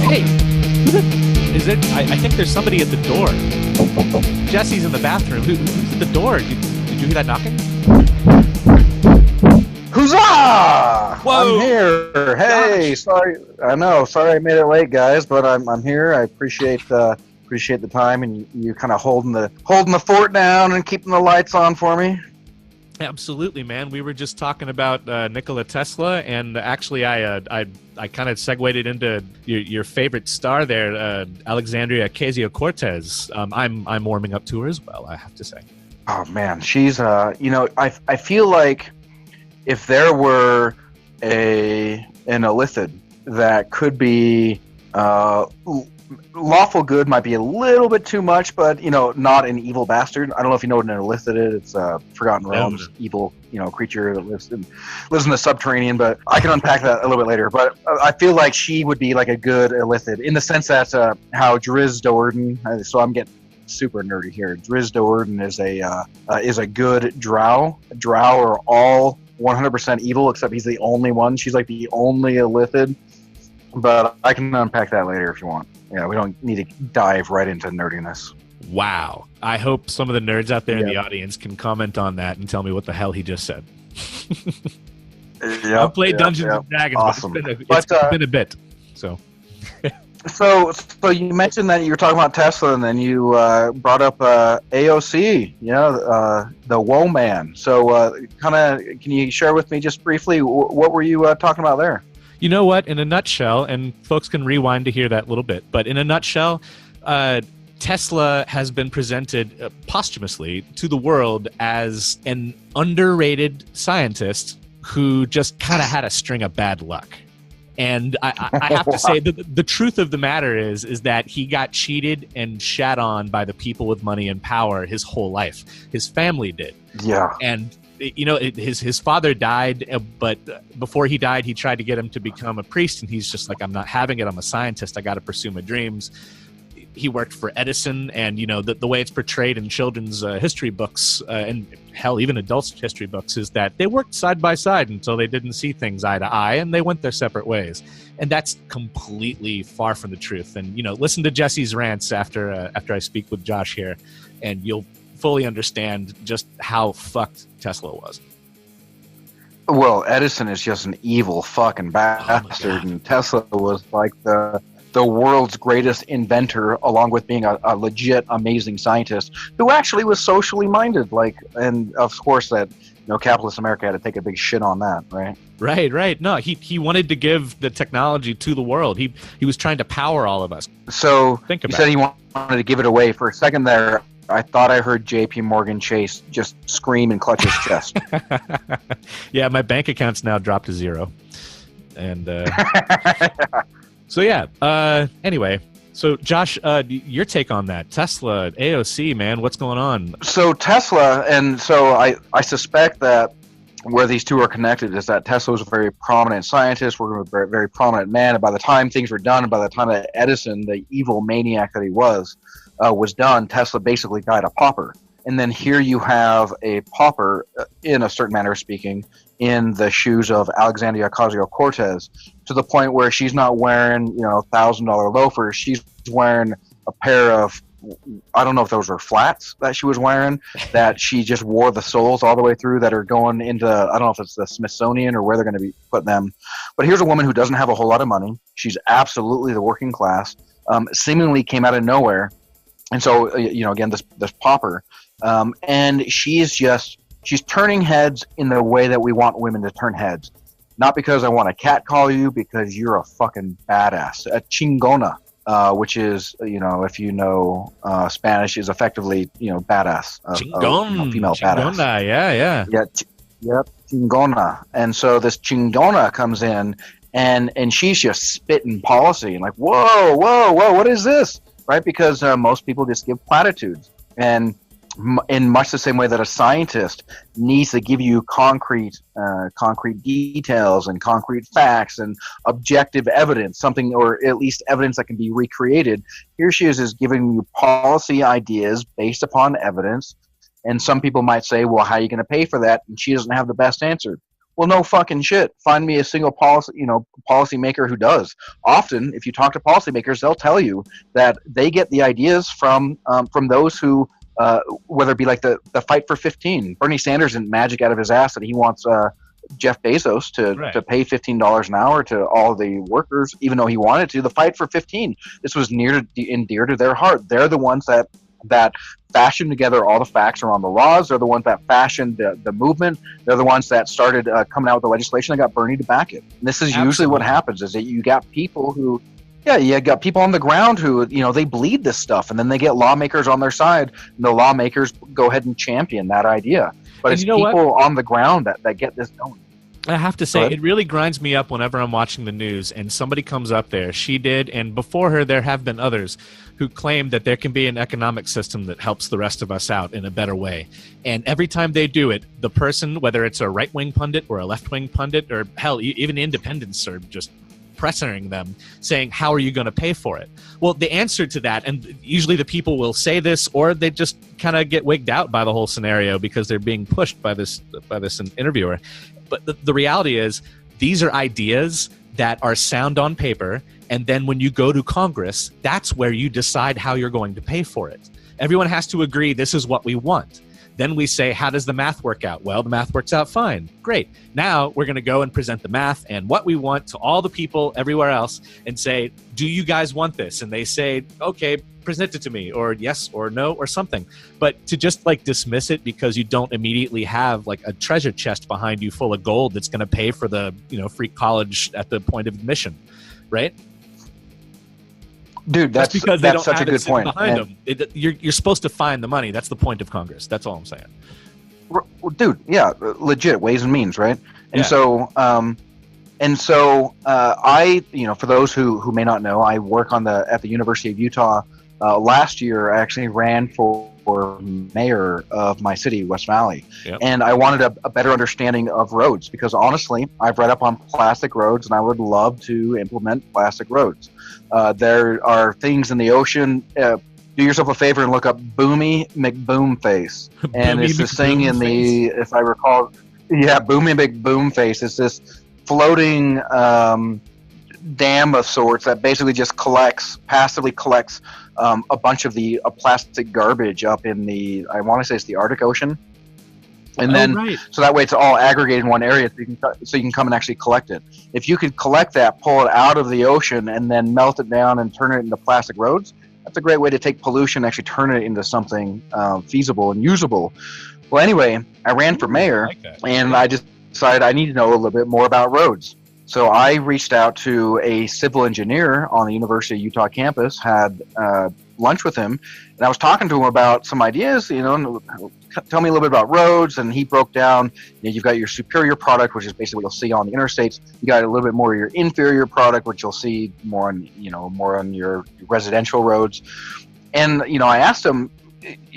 Hey, is it? I think there's somebody at the door. Jessie's in the bathroom. Who's at the door? Did you hear that knocking? Huzzah! Whoa! I'm here. Hey, Gosh. sorry. I know. Sorry I made it late, guys, but I'm here. I appreciate the time and you kind of holding the fort down and keeping the lights on for me. Absolutely, man. We were just talking about Nikola Tesla, and actually, I kind of segued it into your favorite star there, Alexandria Ocasio-Cortez. I'm warming up to her as well, I have to say. Oh man, she's I feel like if there were an Illithid that could be lawful good might be a little bit too much, but not an evil bastard. I don't know if you know what an Illithid is. It's Forgotten Realms, evil creature that lives in the subterranean. But I can unpack that a little bit later. But I feel like she would be like a good Illithid in the sense that how Drizzt Do'Urden. So I'm getting super nerdy here. Drizzt Do'Urden is a good drow. Drow are all 100% evil, except he's the only one. She's like the only Illithid. But I can unpack that later if you want. Yeah, we don't need to dive right into nerdiness. Wow. I hope some of the nerds out there in the audience can comment on that and tell me what the hell he just said. I've played Dungeons and Dragons, awesome. But it's been a bit. So. So you mentioned that you were talking about Tesla, and then you brought up AOC, the Woe Man. So can you share with me just briefly what were you talking about there? You know what? In a nutshell, and folks can rewind to hear that little bit, but in a nutshell, Tesla has been presented posthumously to the world as an underrated scientist who just kind of had a string of bad luck. And I have to say that the truth of the matter is that he got cheated and shat on by the people with money and power his whole life. His family did. Yeah. And his father died, but before he died, he tried to get him to become a priest, and he's just like, I'm not having it. I'm a scientist. I got to pursue my dreams. He worked for Edison, and the way it's portrayed in children's history books, and hell, even adults' history books, is that they worked side by side until they didn't see things eye to eye, and they went their separate ways. And that's completely far from the truth. And listen to Jesse's rants after I speak with Josh here, and you'll fully understand just how fucked Tesla was. Well, Edison is just an evil fucking bastard, and Tesla was like the world's greatest inventor, along with being a legit amazing scientist who actually was socially minded. And of course that capitalist America had to take a big shit on that, right? Right. No, he wanted to give the technology to the world. He was trying to power all of us. So Think about you said he wanted to give it away. For a second there, I thought I heard J.P. Morgan Chase just scream and clutch his chest. Yeah, my bank account's now dropped to zero. And so yeah, anyway. So Josh, your take on that. Tesla, AOC, man, what's going on? So Tesla, and so I suspect that where these two are connected is that Tesla was a very prominent scientist, working with a very, very prominent man, and by the time things were done, and by the time that Edison, the evil maniac that he was done, Tesla basically died a pauper. And then here you have a pauper, in a certain manner of speaking, in the shoes of Alexandria Ocasio-Cortez, to the point where she's not wearing, $1,000 loafers. She's wearing a pair of, I don't know if those were flats that she was wearing, that she just wore the soles all the way through, that are going into, I don't know if it's the Smithsonian or where they're going to be putting them. But here's a woman who doesn't have a whole lot of money. She's absolutely the working class, seemingly came out of nowhere. And so, again, this pauper, and she's turning heads in the way that we want women to turn heads. Not because I want to catcall you, because you're a fucking badass. A chingona, which is, if you know Spanish, is effectively, badass. Chingon. Female Chingona, badass. yeah. Yep, chingona. And so this chingona comes in, and she's just spitting policy, and like, whoa, what is this? Right? Because most people just give platitudes. And in much the same way that a scientist needs to give you concrete details and concrete facts and objective evidence, something, or at least evidence that can be recreated, here she is giving you policy ideas based upon evidence. And some people might say, well, how are you going to pay for that? And she doesn't have the best answer. Well, no fucking shit. Find me a single policymaker who does. Often, if you talk to policymakers, they'll tell you that they get the ideas from those who, whether it be like the fight for 15. Bernie Sanders didn't magic out of his ass that he wants Jeff Bezos to pay $15 an hour to all the workers, even though he wanted to. The fight for 15. This was near and dear to their heart. They're the ones that fashioned together all the facts around the laws. They're the ones that fashioned the movement. They're the ones that started coming out with the legislation that got Bernie to back it. And this is usually what happens, is that you got people who, you got people on the ground who, they bleed this stuff, and then they get lawmakers on their side, and the lawmakers go ahead and champion that idea. But it's people on the ground that get this going. I have to say, it really grinds me up whenever I'm watching the news and somebody comes up there. She did, and before her, there have been others who claim that there can be an economic system that helps the rest of us out in a better way. And every time they do it, the person, whether it's a right-wing pundit or a left-wing pundit, or hell, even independents are just pressuring them, saying, how are you going to pay for it? Well, the answer to that, and usually the people will say this, or they just kind of get wigged out by the whole scenario because they're being pushed by this interviewer. But the reality is, these are ideas that are sound on paper, and then when you go to Congress, that's where you decide how you're going to pay for it. Everyone has to agree this is what we want. Then we say, how does the math work out? Well, the math works out fine. Great. Now we're going to go and present the math and what we want to all the people everywhere else and say, do you guys want this? And they say, okay, present it to me, or yes or no or something. But to just dismiss it because you don't immediately have a treasure chest behind you full of gold that's going to pay for the free college at the point of admission, right? Dude, that's because they don't such have a good point. Behind them. You're supposed to find the money. That's the point of Congress. That's all I'm saying. Dude, yeah, legit ways and means, right? And so, I, for those who may not know, I work at the University of Utah. Last year, I actually ran for mayor of my city, West Valley, and I wanted a better understanding of roads because honestly, I've read up on plastic roads, and I would love to implement plastic roads. There are things in the ocean. Do yourself a favor and look up Boomy McBoomface, and it's this thing in the, if I recall, Boomy McBoomface. It's this floating dam of sorts that basically just passively collects a bunch of the plastic garbage up in the, I want to say it's the Arctic Ocean. And so that way it's all aggregated in one area, so you can come and actually collect it. If you could collect that, pull it out of the ocean, and then melt it down and turn it into plastic roads, that's a great way to take pollution and actually turn it into something feasible and usable. Well, anyway, I ran for mayor, and I just decided I need to know a little bit more about roads. So I reached out to a civil engineer on the University of Utah campus, had lunch with him, and I was talking to him about some ideas, tell me a little bit about roads, and he broke down, you've got your superior product, which is basically what you'll see on the interstates. You got a little bit more of your inferior product, which you'll see more on your residential roads. And, I asked him,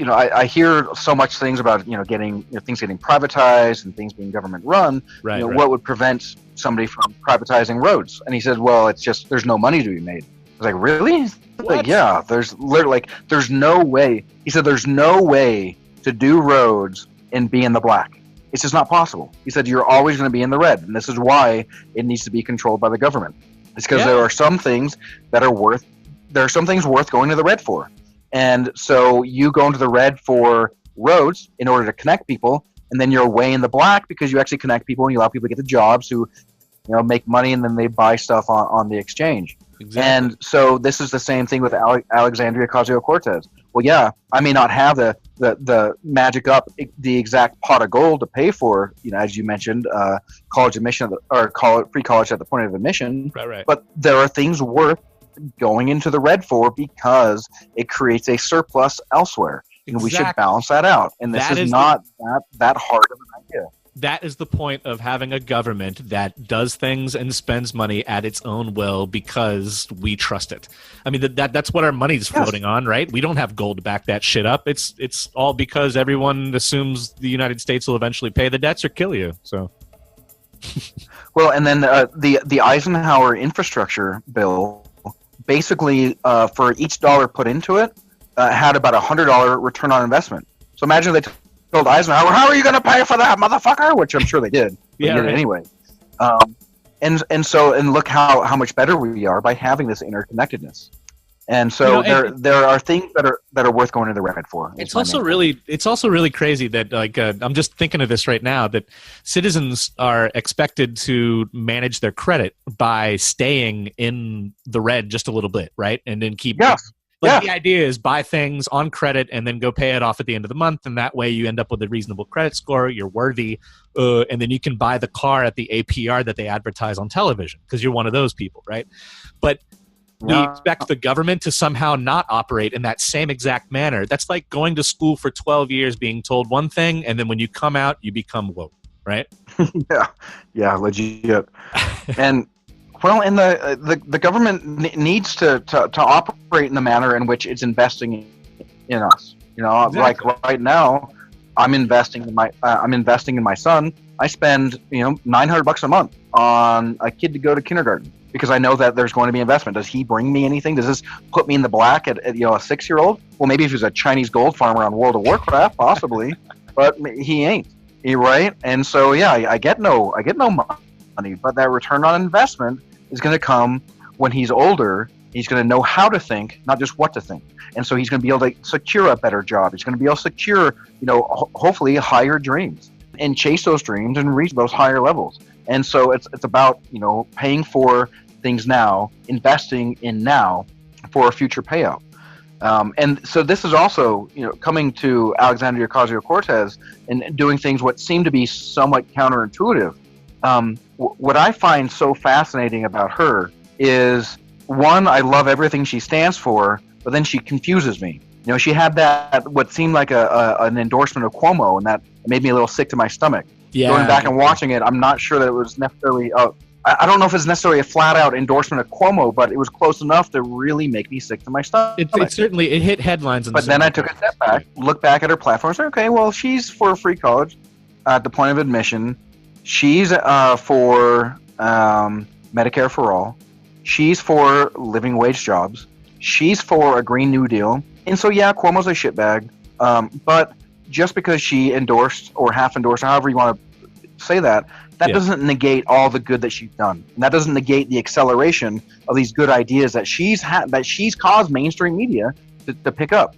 I hear so much things about, getting things getting privatized and things being government run. What would prevent somebody from privatizing roads? And he said, well, it's just, there's no money to be made. I was like, really? Like, yeah, there's literally, there's no way. He said, there's no way to do roads and be in the black. It's just not possible. He said, you're always going to be in the red. And this is why it needs to be controlled by the government. It's because there are some things worth going to the red for. And so you go into the red for roads in order to connect people, and then you're way in the black because you actually connect people and you allow people to get the jobs who, make money, and then they buy stuff on the exchange. Exactly. And so this is the same thing with Alexandria Ocasio-Cortez. Well, yeah, I may not have the magic up the exact pot of gold to pay for, as you mentioned, college admission or free college at the point of admission. Right. But there are things worth going into the red for because it creates a surplus elsewhere. Exactly. And we should balance that out. And this is not that hard of an idea. That is the point of having a government that does things and spends money at its own will because we trust it. I mean, that's what our money's floating on, right? We don't have gold to back that shit up. It's all because everyone assumes the United States will eventually pay the debts or kill you. So, well, and then the Eisenhower infrastructure bill basically for each dollar put into it had about $100 return on investment. So imagine they told Eisenhower, "How are you going to pay for that, motherfucker?" Which I'm sure they did. They did it anyway. And look how much better we are by having this interconnectedness. And so there are things that are worth going to the Rampage for. It's also really crazy that I'm just thinking of this right now, that citizens are expected to manage their credit by staying in the red just a little bit, right? And then keep the idea is buy things on credit and then go pay it off at the end of the month, and that way you end up with a reasonable credit score, you're worthy, and then you can buy the car at the APR that they advertise on television because you're one of those people, right? But we expect the government to somehow not operate in that same exact manner. That's like going to school for 12 years being told one thing, and then when you come out, you become woke, right? Yeah, legit. And well, and the government needs to operate in the manner in which it's investing in us. You know, exactly. Like right now, I'm investing in my son. I spend $900 a month on a kid to go to kindergarten, because I know that there's going to be investment. Does he bring me anything? Does this put me in the black at a 6-year-old? Well, maybe if he's a Chinese gold farmer on World of Warcraft, possibly, but he ain't. Right? And so I get no money, but that return on investment is going to come when he's older. He's going to know how to think, not just what to think. And so he's going to be able to secure a better job. He's going to be able to secure, hopefully higher dreams and chase those dreams and reach those higher levels. And so it's about, paying for things now, investing in now for a future payout. And so this is also, coming to Alexandria Ocasio-Cortez and doing things what seem to be somewhat counterintuitive. What I find so fascinating about her is, one, I love everything she stands for, but then she confuses me. She had that, what seemed like an endorsement of Cuomo, and that made me a little sick to my stomach. Yeah. Going back and watching it, I'm not sure that it was necessarily, I don't know if it's necessarily a flat-out endorsement of Cuomo, but it was close enough to really make me sick to my stomach. It certainly hit headlines. But then I took a step back, looked back at her platform, and said, okay, well, she's for free college at the point of admission. She's for Medicare for all. She's for living wage jobs. She's for a Green New Deal. And so, yeah, Cuomo's a shitbag. But just because she endorsed or half endorsed, however you want to say that, doesn't negate all the good that she's done. And that doesn't negate the acceleration of these good ideas that she's caused mainstream media to pick up.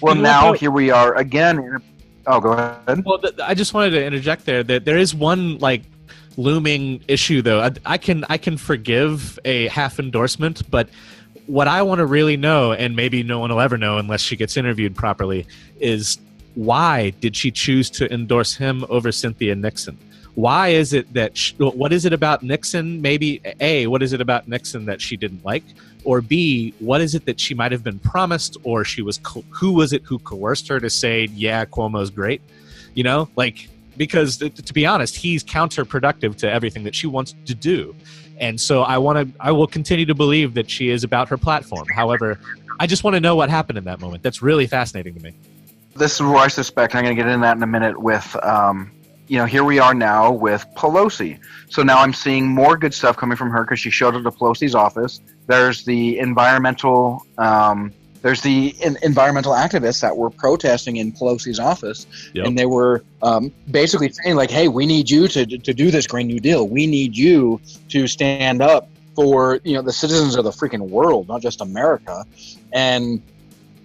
Well, now here we are again. Oh, go ahead. Well, I just wanted to interject there that there is one looming issue, though. I can forgive a half endorsement, but what I want to really know, and maybe no one will ever know unless she gets interviewed properly, is why did she choose to endorse him over Cynthia Nixon? Why is it that what is it about Nixon? Maybe A, what is it about Nixon that she didn't like? Or B, what is it that she might have been promised, or who was it who coerced her to say, yeah, Cuomo's great? Because to be honest, he's counterproductive to everything that she wants to do. And so I will continue to believe that she is about her platform. However, I just want to know what happened in that moment. That's really fascinating to me. This is where I suspect, I'm going to get into that in a minute with, here we are now with Pelosi. So now I'm seeing more good stuff coming from her because she showed up to Pelosi's office. There's the environmental activists that were protesting in Pelosi's office, and they were basically saying, hey, we need you to do this Green New Deal. We need you to stand up for the citizens of the freaking world, not just America. And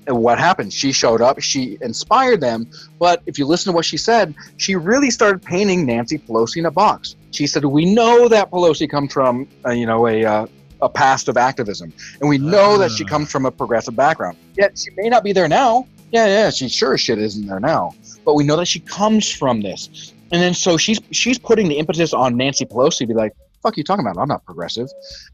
what happened? She showed up. She inspired them. But if you listen to what she said, she really started painting Nancy Pelosi in a box. She said, we know that Pelosi comes from a past of activism, and we know that she comes from a progressive background. Yet she may not be there now. Yeah, she sure as shit isn't there now. But we know that she comes from this. And then so she's putting the impetus on Nancy Pelosi to be like, fuck you talking about? I'm not progressive.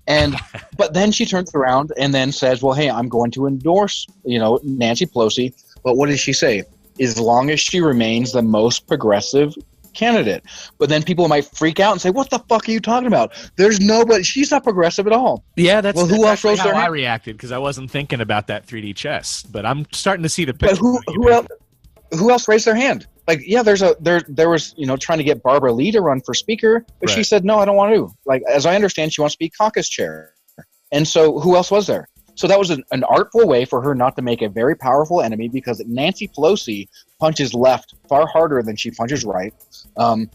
And but then she turns around and then says, well, hey, I'm going to endorse, Nancy Pelosi. But what does she say? As long as she remains the most progressive candidate. But then people might freak out and say, what the fuck are you talking about? There's nobody, she's not progressive at all. Yeah, that's who else rose their hand? I reacted because I wasn't thinking about that 3D chess, but I'm starting to see the picture. But who else raised their hand? There was trying to get Barbara Lee to run for speaker, but she said, no, I don't want to. As I understand, she wants to be caucus chair. And so who else was there? So that was an artful way for her not to make a very powerful enemy, because Nancy Pelosi punches left far harder than she punches right.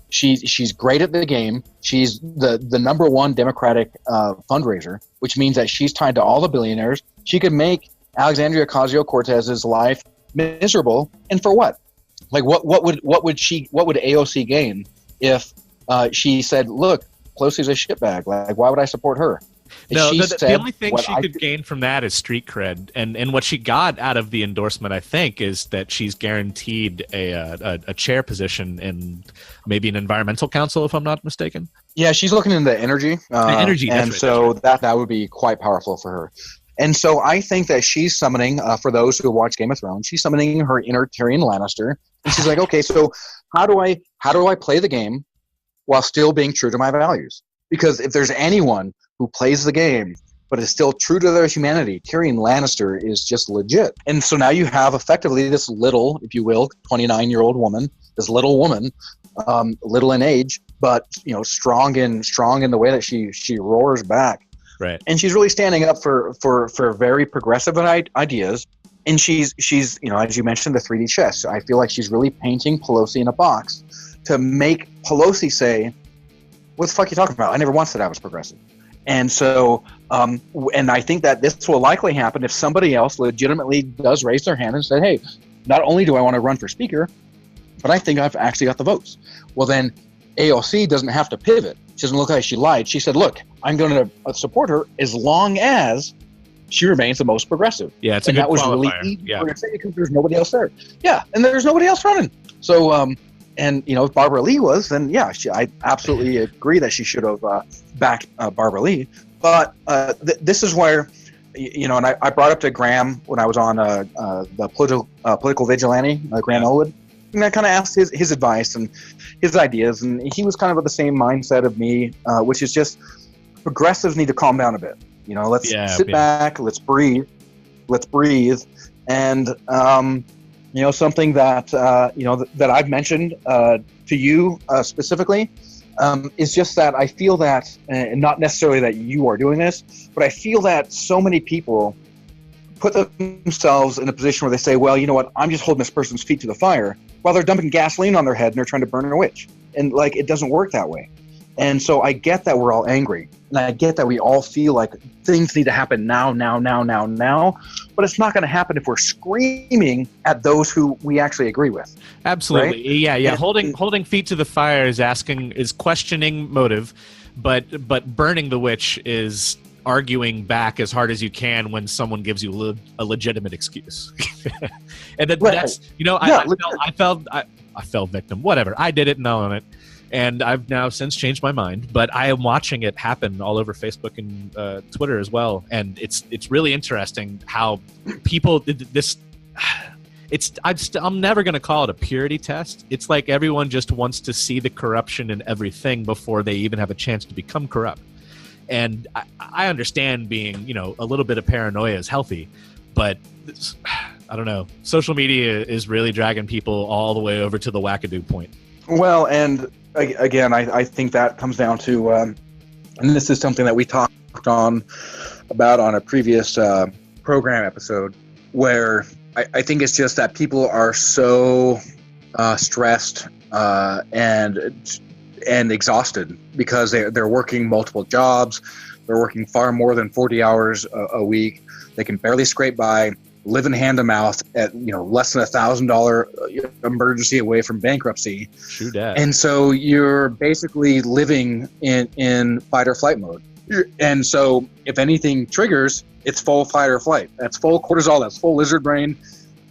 She's great at the game. She's the number one Democratic fundraiser, which means that she's tied to all the billionaires. She could make Alexandria Ocasio-Cortez's life miserable, and for what? Like what would AOC gain if she said, "Look, Pelosi's a shitbag. Like, why would I support her?" No, the only thing she could gain from that is street cred, and what she got out of the endorsement, I think, is that she's guaranteed a chair position in maybe an environmental council, if I'm not mistaken. Yeah, she's looking into energy, and so that would be quite powerful for her. And so I think that she's summoning, for those who watch Game of Thrones, she's summoning her inner Tyrion Lannister, and she's like, okay, so how do I play the game while still being true to my values? Because if there's anyone who plays the game but is still true to their humanity, Tyrion Lannister is just legit. And so now you have effectively this little, if you will, 29-year-old woman, this little woman, little in age, but strong in the way that she roars back. Right. And she's really standing up for very progressive ideas. And she's as you mentioned, the 3D chess. I feel like she's really painting Pelosi in a box to make Pelosi say, "What the fuck are you talking about? I never once said I was progressive." And so, and I think that this will likely happen if somebody else legitimately does raise their hand and say, "Hey, not only do I want to run for speaker, but I think I've actually got the votes." Well, then AOC doesn't have to pivot. She doesn't look like she lied. She said, "Look, I'm going to support her as long as she remains the most progressive." Yeah, it's a good qualifier. That was really easy for her to say because there's nobody else there. Yeah, and there's nobody else running. So, and if Barbara Lee was, then yeah, I absolutely agree that she should have backed Barbara Lee. But this is where, and I brought up to Graham when I was on the political vigilante, Graham Elwood, and I kind of asked his advice and his ideas, and he was kind of of the same mindset of me, which is just progressives need to calm down a bit. Let's sit back, let's breathe, and something that that I've mentioned to you specifically is just that I feel that, and not necessarily that you are doing this, but I feel that so many people put themselves in a position where they say, well, you know what, I'm just holding this person's feet to the fire, while they're dumping gasoline on their head and they're trying to burn a witch. And it doesn't work that way. And so I get that we're all angry, and I get that we all feel like things need to happen now, but it's not going to happen if we're screaming at those who we actually agree with. Absolutely. Right? Yeah. Holding feet to the fire is questioning motive, but burning the witch is arguing back as hard as you can when someone gives you a legitimate excuse. And that's I fell victim. Whatever. I did it and I'll own it. And I've now since changed my mind, but I am watching it happen all over Facebook and Twitter as well. And it's really interesting how people I'm never going to call it a purity test. It's like everyone just wants to see the corruption in everything before they even have a chance to become corrupt. And I understand being, a little bit of paranoia is healthy, but I don't know. Social media is really dragging people all the way over to the wackadoo point. Well, and again, I think that comes down to, and this is something that we talked about on a previous program episode, where I think it's just that people are so stressed and exhausted because they're working multiple jobs. They're working far more than 40 hours a week. They can barely scrape by, living hand to mouth at less than $1,000 emergency away from bankruptcy. True that. And so you're basically living in fight or flight mode. And so if anything triggers, it's full fight or flight. That's full cortisol. That's full lizard brain.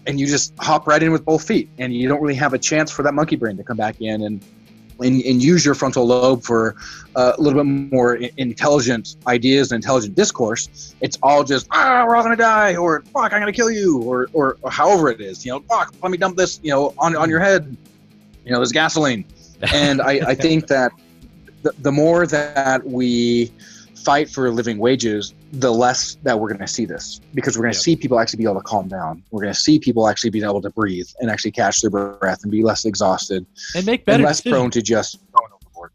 And you just hop right in with both feet. And you don't really have a chance for that monkey brain to come back in and use your frontal lobe for a little bit more intelligent ideas and intelligent discourse. It's all just, we're all going to die, or fuck, I'm going to kill you, or however it is, fuck, let me dump this, on your head, there's gasoline. And I think that the more that we fight for living wages, the less that we're going to see this, because we're going to see people actually be able to calm down. We're going to see people actually being able to breathe and actually catch their breath and be less exhausted and make better and less decisions. prone to just going overboard.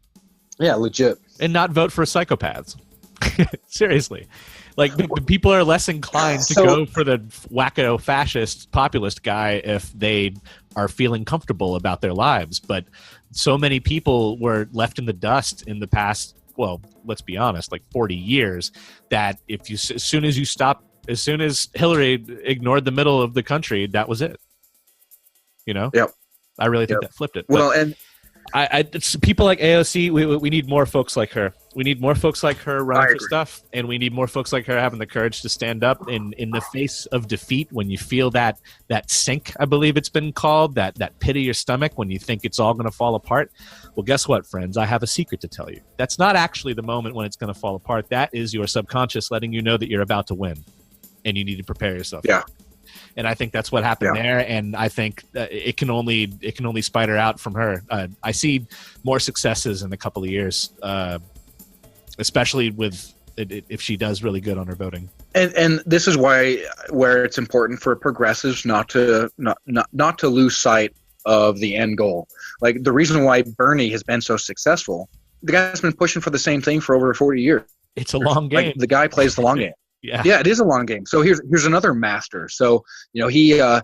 Yeah, legit. And not vote for psychopaths. Seriously. Like people are less inclined to go for the wacko fascist populist guy if they are feeling comfortable about their lives. But so many people were left in the dust in the past, well, let's be honest, like 40 years, that if you, as soon as Hillary ignored the middle of the country, that was it. You know? Yep. I really think that flipped it. Well, but and it's people like AOC, we need more folks like her. We need more folks like her running for stuff, and we need more folks like her having the courage to stand up in the face of defeat when you feel that sink, I believe it's been called, that pit of your stomach when you think it's all going to fall apart. Well, guess what, friends? I have a secret to tell you. That's not actually the moment when it's going to fall apart. That is your subconscious letting you know that you're about to win, and you need to prepare yourself. Yeah. And I think that's what happened there, and I think it can only spider out from her. I see more successes in a couple of years, especially with if she does really good on her voting. And this is where it's important for progressives not to lose sight of the end goal. Like the reason why Bernie has been so successful, the guy's been pushing for the same thing for over 40 years. It's a long game. Like, the guy plays the long game. Yeah, it is a long game. So here's another master. So he another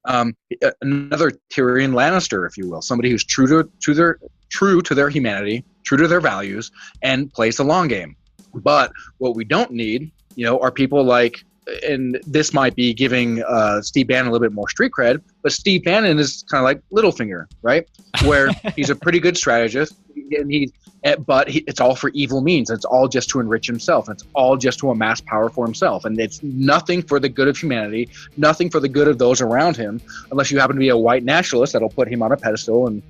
Tyrion Lannister, if you will, somebody who's true to their humanity, true to their values, and plays the long game. But what we don't need, are people like, and this might be giving Steve Bannon a little bit more street cred, but Steve Bannon is kind of like Littlefinger, right? Where he's a pretty good strategist, and it's all for evil means. It's all just to enrich himself. It's all just to amass power for himself. And it's nothing for the good of humanity, nothing for the good of those around him, unless you happen to be a white nationalist that'll put him on a pedestal and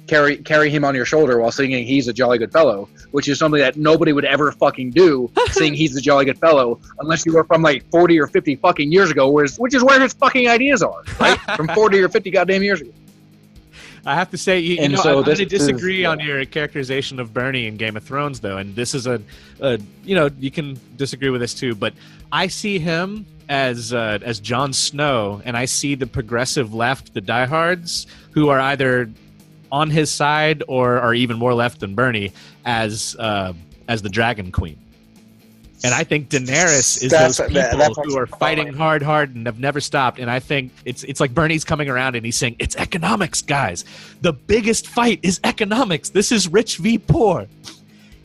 carry him on your shoulder while singing "He's a Jolly Good Fellow," which is something that nobody would ever fucking do, sing "He's a Jolly Good Fellow," unless you were from like 40 or 50 fucking years ago, which is where his fucking ideas are, right? From 40 or 50 goddamn years ago. I have to say, I'm going to disagree on your characterization of Bernie in Game of Thrones, though, and this is you can disagree with this too, but I see him as Jon Snow, and I see the progressive left, the diehards, who are either on his side or are even more left than Bernie, as the Dragon Queen. And I think Daenerys is those people who are fighting hard and have never stopped. And I think it's like Bernie's coming around and he's saying, it's economics, guys. The biggest fight is economics. This is rich v. poor.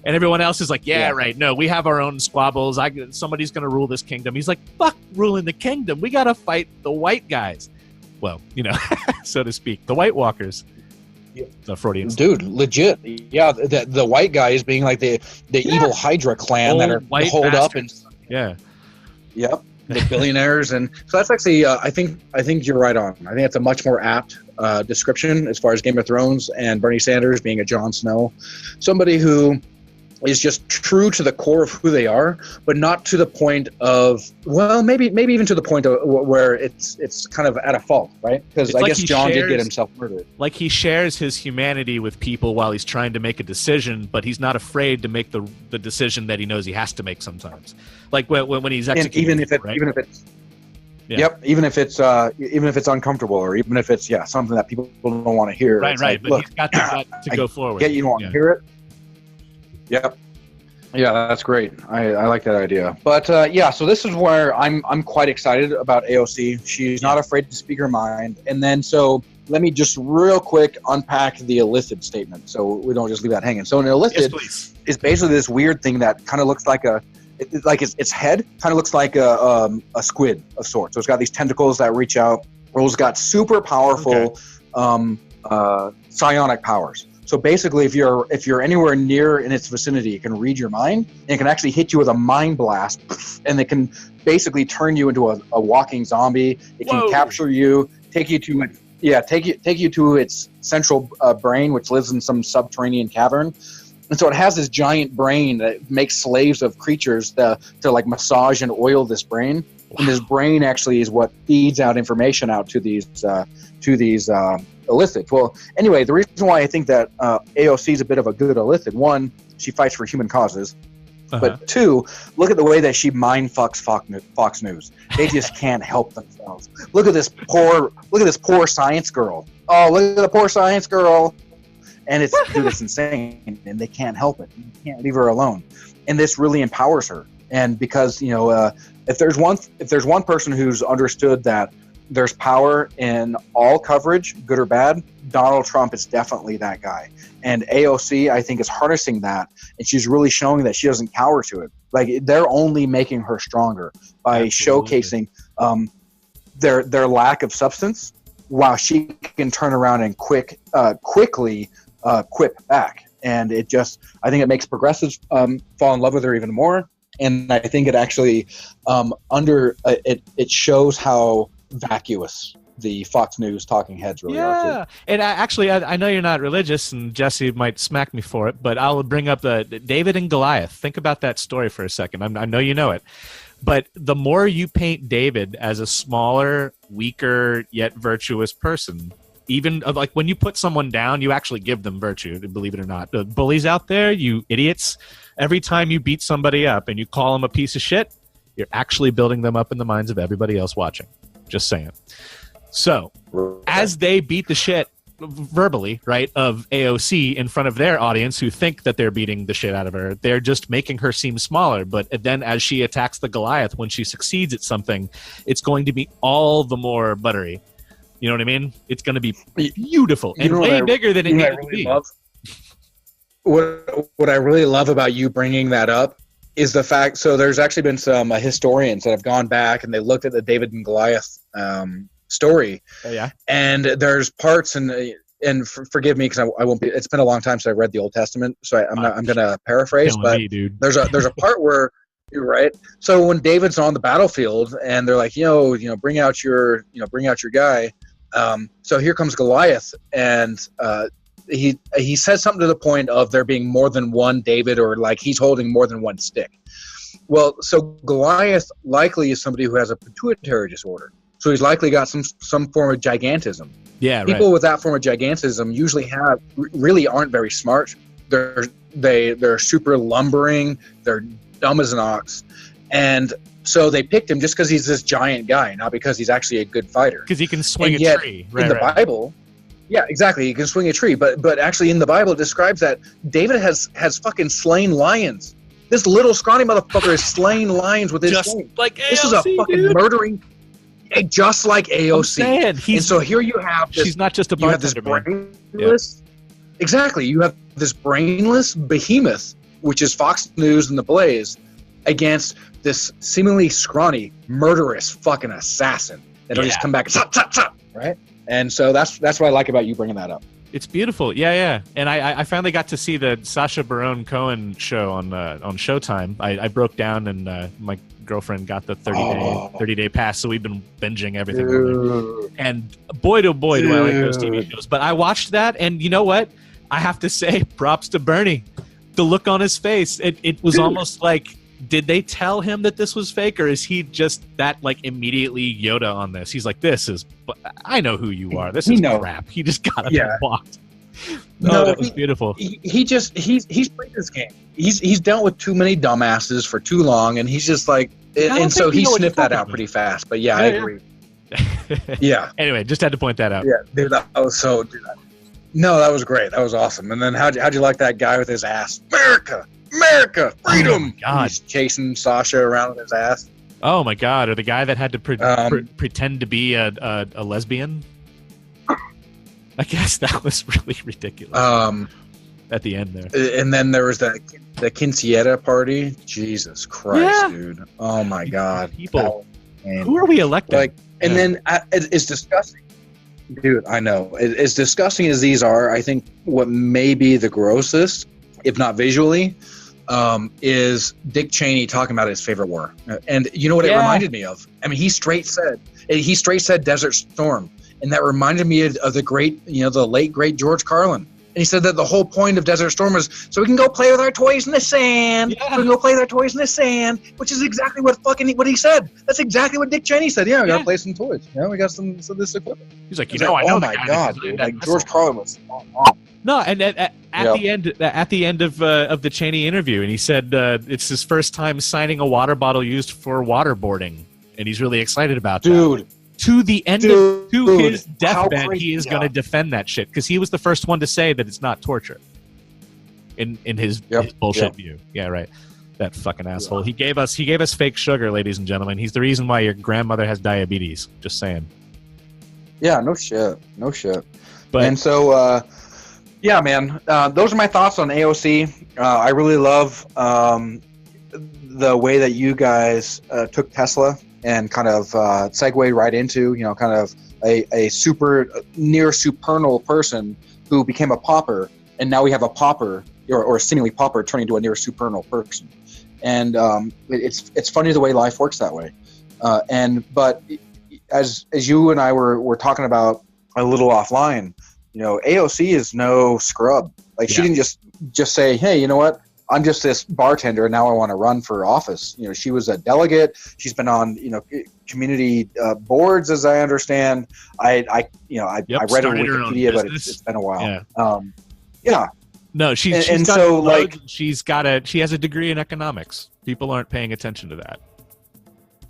And everyone else is like, yeah, right. No, we have our own squabbles. Somebody's going to rule this kingdom. He's like, fuck ruling the kingdom. We got to fight the white guys. Well, so to speak, the White Walkers. The Freudian dude, legit. Yeah, the white guys being like the evil Hydra clan that are holed up and the billionaires, and so that's actually I think you're right on. I think it's a much more apt description as far as Game of Thrones and Bernie Sanders being a Jon Snow, somebody who is just true to the core of who they are, but not to the point of, well, maybe even to the point of where it's kind of at a fault, right? Because I guess Jon did get himself murdered. Like he shares his humanity with people while he's trying to make a decision, but he's not afraid to make the decision that he knows he has to make sometimes. Like when he's executing, even if it's uncomfortable, or even if it's something that people don't want to hear. Right. Like, but he's got to go forward. Yeah, you don't want to hear it. Yep. Yeah, that's great. I like that idea. But so this is where I'm quite excited about AOC. She's not afraid to speak her mind. And then so let me just real quick unpack the Illithid statement so we don't just leave that hanging. So an Illithid is basically this weird thing that kind of looks like its head kind of looks like a squid of sorts. So it's got these tentacles that reach out. It's got super powerful psionic powers. So basically, if you're anywhere near in its vicinity, it can read your mind, and it can actually hit you with a mind blast, and it can basically turn you into a walking zombie. It can capture you, take you to its central brain, which lives in some subterranean cavern. And so it has this giant brain that makes slaves of creatures to like massage and oil this brain. And this brain actually is what feeds out information out to these Illithid. Well, anyway, the reason why I think that AOC is a bit of a good Illithid, one, she fights for human causes, but two, look at the way that she mind fucks Fox News. They just can't help themselves. Look at this poor science girl. Oh, look at the poor science girl. And it's insane, and they can't help it. You can't leave her alone. And this really empowers her. And because if there's one person who's understood that there's power in all coverage, good or bad, Donald Trump is definitely that guy. And AOC, I think, is harnessing that, and she's really showing that she doesn't cower to it. Like, they're only making her stronger by showcasing their lack of substance, while she can turn around and quickly quip back. And I think it makes progressives fall in love with her even more. And I think it actually it shows how vacuous the Fox News talking heads really are too. And I know you're not religious, and Jessie might smack me for it, but I'll bring up David and Goliath. Think about that story for a second. I know you know it. But the more you paint David as a smaller, weaker, yet virtuous person, even like when you put someone down, you actually give them virtue, believe it or not. The bullies out there, you idiots, every time you beat somebody up and you call them a piece of shit, you're actually building them up in the minds of everybody else watching. Just saying. So, as they beat the shit verbally, right, of AOC in front of their audience who think that they're beating the shit out of her, they're just making her seem smaller. But then as she attacks the Goliath, when she succeeds at something, it's going to be all the more buttery. You know what I mean? It's going to be beautiful and way bigger than it needed to be. What I really love about you bringing that up is the fact, so there's actually been some historians that have gone back and they looked at the David and Goliath story. Oh, yeah. And there's parts, and forgive me because I won't be. It's been a long time since I read the Old Testament, so I'm going to paraphrase. But there's a part where you're right. So when David's on the battlefield and they're like, bring out your guy. So here comes Goliath, and he says something to the point of there being more than one David, or like he's holding more than one stick. Well, so Goliath likely is somebody who has a pituitary disorder. So he's likely got some form of gigantism. Yeah, people with that form of gigantism usually really aren't very smart. They're super lumbering. They're dumb as an ox, and so they picked him just because he's this giant guy, not because he's actually a good fighter. Because he can swing a tree. In the Bible, yeah, exactly, he can swing a tree. But actually, in the Bible, it describes that David has fucking slain lions. This little scrawny motherfucker has slain lions with his swing. Like AOC, this is a fucking murdering. Just like AOC. And so here you have this, she's not just a bartender, brainless, exactly. You have this brainless behemoth, which is Fox News and The Blaze, against this seemingly scrawny, murderous fucking assassin that'll just come back and right? And so that's what I like about you bringing that up. It's beautiful. Yeah. And I finally got to see the Sacha Baron Cohen show on Showtime. I broke down, and my girlfriend got the 30-day pass, so we've been binging everything. And boy, do I like those TV shows. But I watched that, and you know what? I have to say, props to Bernie. The look on his face, it was almost like, did they tell him that this was fake, or is he just that like immediately Yoda on this? He's like, I know who you are. This is crap. He just got up and walked. That was beautiful. He's played this game. He's dealt with too many dumbasses for too long, and he's just like, and so he sniffed that out pretty fast. But I agree. Yeah. Anyway, just had to point that out. Yeah, dude, that was so. No, that was great. That was awesome. And then how'd you like that guy with his ass? America, freedom! Oh God. He's chasing Sasha around with his ass. Oh my God! Or the guy that had to pretend to be a lesbian. I guess that was really ridiculous. At the end there. And then there was the quinceañera party. Jesus Christ, dude! Oh my God! People, who are we electing? And then it's disgusting, dude. I know. As disgusting as these are, I think what may be the grossest, if not visually, is Dick Cheney talking about his favorite war. And you know what it reminded me of? I mean, he straight said Desert Storm. And that reminded me of the great, the late, great George Carlin. And he said that the whole point of Desert Storm is so we can go play with our toys in the sand. Yeah. So we can go play with our toys in the sand, which is exactly what he said. That's exactly what Dick Cheney said. Yeah, we got to play some toys. We got some this equipment. He's like, I know. Oh my God, dude! Like George Carlin was. No, and at the end of the Cheney interview, and he said it's his first time signing a water bottle used for waterboarding, and he's really excited about that. Dude. To the end of his deathbed, he is going to defend that shit because he was the first one to say that it's not torture. In his bullshit view, yeah, right. That fucking asshole. He gave us fake sugar, ladies and gentlemen. He's the reason why your grandmother has diabetes. Just saying. Yeah, no shit. But, and so, yeah, man, those are my thoughts on AOC. I really love the way that you guys took Tesla and kind of segued right into, kind of a super near supernal person who became a pauper, and now we have a pauper or seemingly pauper turning into a near supernal person. And it's funny the way life works that way. But as you and I were talking about a little offline, AOC is no scrub. Like, she didn't just say, hey, you know what? I'm just this bartender, and now I want to run for office. She was a delegate. She's been on, community boards, as I understand. I read it on Wikipedia, but it's been a while. Yeah. No, she has a degree in economics. People aren't paying attention to that.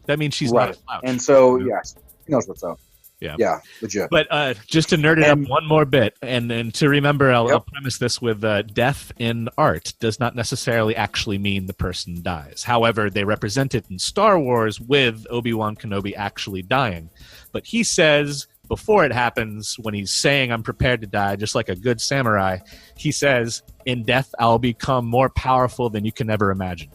That means she's not a slouch. And so, yes, he knows what's up. Yeah, legit. But just to nerd it up one more bit, and to remember, I'll premise this with death in art does not necessarily actually mean the person dies. However, they represent it in Star Wars with Obi-Wan Kenobi actually dying. But he says, before it happens, when he's saying, I'm prepared to die, just like a good samurai, he says, in death, I'll become more powerful than you can ever imagine.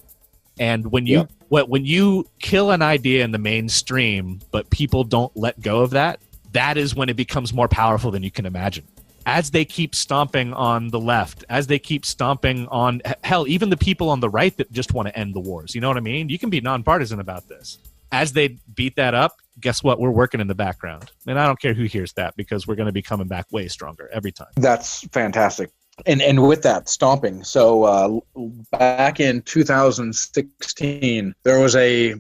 And when you kill an idea in the mainstream, but people don't let go of that, that is when it becomes more powerful than you can imagine. As they keep stomping on the left, as they keep stomping on, hell, even the people on the right that just want to end the wars. You know what I mean? You can be nonpartisan about this. As they beat that up, guess what? We're working in the background. And I don't care who hears that, because we're going to be coming back way stronger every time. That's fantastic. And with that, stomping. So back in 2016, there was a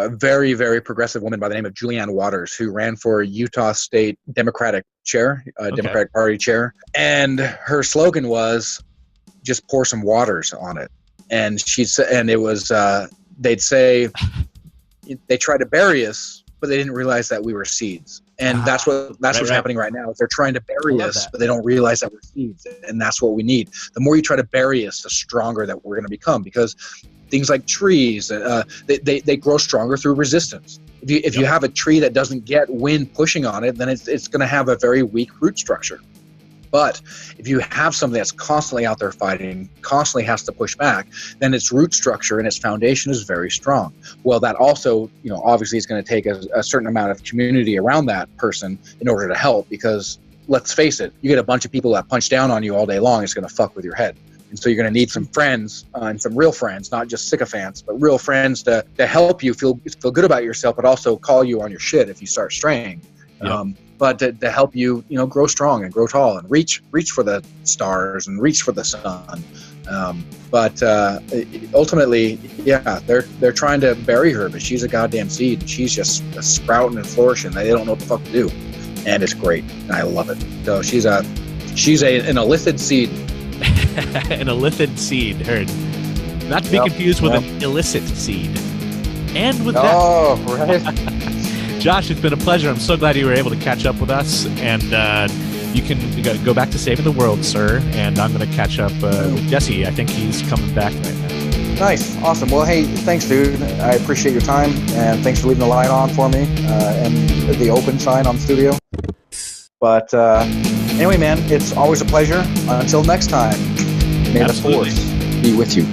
very, very progressive woman by the name of Julianne Waters who ran for Utah State Democratic chair, Democratic Party chair. And her slogan was, just pour some waters on it. And it was, they'd say, they tried to bury us, but they didn't realize that we were seeds. And that's what's happening right now. They're trying to bury us, but they don't realize that we're seeds. And that's what we need. The more you try to bury us, the stronger that we're going to become, because things like trees, they grow stronger through resistance. If you have a tree that doesn't get wind pushing on it, then it's going to have a very weak root structure. But if you have something that's constantly out there fighting, constantly has to push back, then its root structure and its foundation is very strong. Well, that also, obviously is going to take a certain amount of community around that person in order to help, because let's face it, you get a bunch of people that punch down on you all day long, it's going to fuck with your head. And so you're going to need some friends and some real friends, not just sycophants, but real friends to help you feel good about yourself, but also call you on your shit if you start straying. Yep. But to help you, grow strong and grow tall and reach for the stars and reach for the sun. But ultimately, they're trying to bury her, but she's a goddamn seed. And she's just sprouting and flourishing. They don't know what the fuck to do, and it's great. And I love it. So she's an Illithid Seed. An Illithid Seed, heard. Not to be confused with an illicit seed. And with right. Josh, it's been a pleasure. I'm so glad you were able to catch up with us, and you can go back to saving the world, sir. And I'm going to catch up with Jessie. I think he's coming back right now. Nice, awesome. Well, hey, thanks, dude. I appreciate your time, and thanks for leaving the light on for me and the open sign on the studio. But anyway, man, it's always a pleasure. Until next time, may the force be with you.